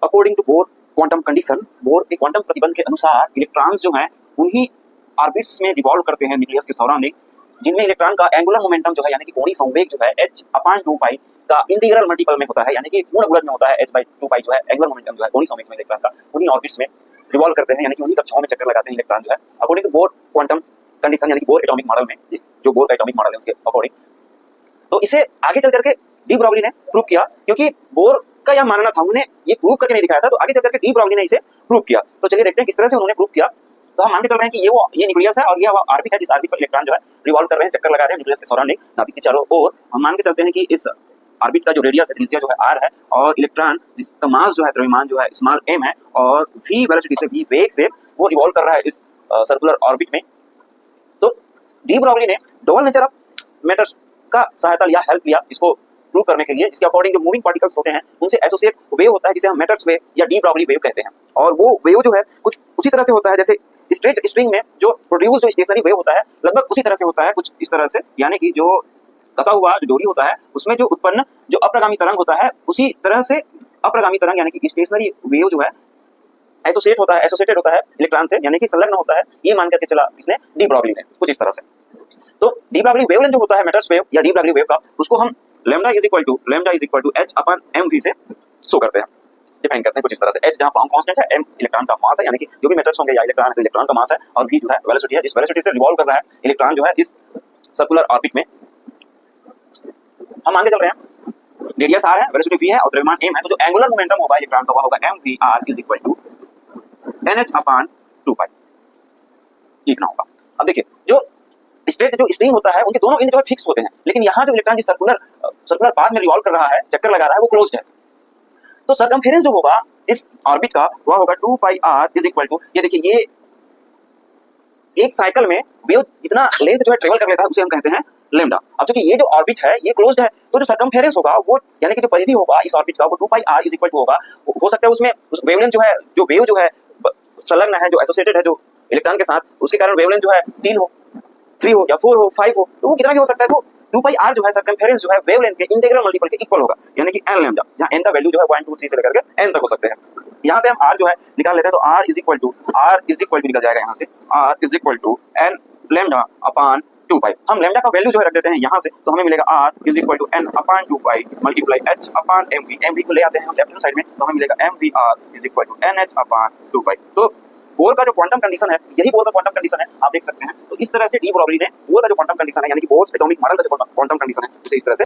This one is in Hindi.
According to Bohr quantum condition, Bohr के क्वांटम प्रतिबंध के अनुसार इलेक्ट्रॉन्स जो हैं उन्हीं ऑर्बिट्स में रिवॉल्व करते हैं न्यूक्लियस के सराउंडिंग, जिनमें इलेक्ट्रॉन का एंगुलर मोमेंटम जो है यानी कि कोणीय संवेग जो है h/2π का इंटीग्रल मल्टीपल में होता है, यानी कि पूर्ण गुणज में होता है h/2π जो है एंगुलर मोमेंटम जो है कोणीय संवेग में इलेक्ट्रॉन का उन्हीं ऑर्बिट्स में रिवॉल्व करते हैं, यानी कि उन्हीं कक्षाओं में चक्कर लगाते हैं इलेक्ट्रॉन जो है according to Bohr quantum condition, यानी कि बोर एटॉमिक मॉडल में, जो बोर का एटॉमिक मॉडल है उनके अकॉर्डिंग। तो इसे आगे चल करके डी ब्रॉगली ने प्रूव किया, क्योंकि बोर का यह मानना था, उन्होंने ये प्रूव करके नहीं दिखाया था, तो आगे चल करके डी ब्रॉगली ने इसे प्रूव किया। तो चलिए देखते हैं किस तरह से उन्होंने प्रूव किया। तो हम मान के चल रहे हैं कि ये न्यूक्लियस है और ये ऑर्बिट है, जिस ऑर्बिट पर इलेक्ट्रॉन जो है रिवॉल्व कर रहे हैं, चक्कर लगा रहे हैं न्यूक्लियस के सराउंडिंग नाभिक के चारों ओर। हम मान के चलते हैं कि इस ऑर्बिट का जो रेडियस है, त्रिज्या जो है r है, और इलेक्ट्रॉन जिसका मास जो है, द्रव्यमान जो है स्मॉल m है, और v वेलोसिटी से, v वेग से वो रिवॉल्व कर रहा है इस सर्कुलर ऑर्बिट में। तो डी ब्रॉगली ने डबल नेचर ऑफ मैटर का सहायता लिया, हेल्प लिया इसको प्रूव करने के लिए, जिसके अकॉर्डिंग जो मूविंग पार्टिकल्स होते हैं उनसे एसोसिएट वेव होता है, जिसे हम मैटर्स वेव या डी ब्रॉगली वेव कहते हैं। और वो वेव जो है कुछ उसी तरह से होता है जैसे स्ट्रेट स्ट्रिंग में जो प्रोड्यूस जो स्टेशनरी वेव होता है, लगभग उसी तरह से होता है, कुछ इस तरह से, यानी कि जो कसा हुआ जो डोरी होता है उसमें जो उत्पन्न जो अप्रगामी तरंग होता है, उसी तरह से अप्रगामी तरंग यानी कि स्टेशनरी वेव जो है एसोसिएटेड होता है इलेक्ट्रॉन से, यानी कि संलग्न होता है, ये मान करके चला इसने डी ब्रॉगली ने कुछ इस तरह से। तो डी ब्रॉगली वेवलेंथ जो होता है मैटर्स वेव या डी ब्रॉगली वेव का, उसको हम lambda is equal to h/mv से शो करते हैं, डिफाइन करते हैं कुछ इस तरह से। h जहां पाउंड कांस्टेंट है, m इलेक्ट्रॉन का मास है, यानी कि जो भी मैटर्स होंगे या इलेक्ट्रॉन है तो इलेक्ट्रॉन का मास है, और v जो है वेलोसिटी है, जिस वेलोसिटी से रिवॉल्व कर रहा है इलेक्ट्रॉन जो है इस सर्कुलर ऑर्बिट में। हम मान के चल रहे हैं रेडियस r है, वेलोसिटी v है और द्रव्यमान m है, तो जो एंगुलर मोमेंटम होगा इलेक्ट्रॉन का वो होगा mvr is equal to nh/2π, लिखना होगा। अब देखिए जो स्ट्रेट जो स्ट्रिंग होता है उनके दोनों एंड जो है फिक्स होते हैं, लेकिन यहाँ जो इलेक्ट्रॉन जिस सर्कुलर पाथ में रिवॉल्व कर रहा है, चक्कर लगा रहा है, वो क्लोज्ड है। तो सरकमफेरेंस जो होगा इस ऑर्बिट का वह होगा 2πr इज इक्वल टू, ये देखिए ये एक साइकिल में वेव जितना लेंथ जो है ट्रेवल कर लेता है उसे हम कहते हैं लैम्डा। अब चूंकि ये जो ऑर्बिट है ये क्लोज्ड है, तो जो सरकमफेरेंस होगा वो यानी कि जो परिधि होगा इस ऑर्बिट का वो 2πr इज इक्वल टू होगा, हो सकता है उसमें उस वेवलेंथ जो है, जो वेव जो है संलग्न है, जो एसोसिएटेड है जो इलेक्ट्रॉन के साथ, उसके कारण वेवलेंथ जो है 3 हो, 3 हो या 4 हो, 5 हो, तो वो कितना भी हो सकता है। तो 2πr जो है सरकमफेरेंस जो है वेवलेंथ के इंटीग्रल मल्टीपल के इक्वल होगा, यानी कि n लैम्डा, जहां n का वैल्यू जो है 1 2 3 से लेकर के n तक हो सकते हैं। यहां से हम r जो है निकाल लेते हैं, तो r इज इक्वल टू निकल जाएगा यहां से, r is equal to n lambda upon 2π। हम लैम्डा का वैल्यू जो है रख देते हैं यहां से, तो हमें मिलेगा r is equal to n upon 2π multiply h upon mv को ले आते हैं हम लेफ्ट हैंड साइड में, तो हमें मिलेगा mvr is equal to nh upon 2π। तो बोर का जो क्वांटम कंडीशन है, यही बोर का क्वांटम कंडीशन है, आप देख सकते हैं। तो इस तरह से डी ब्रॉगली ने बोर का जो क्वांटम कंडीशन है, यानी कि बोर्स एटॉमिक मॉडल का जो क्वांटम कंडीशन है, उसे इस तरह से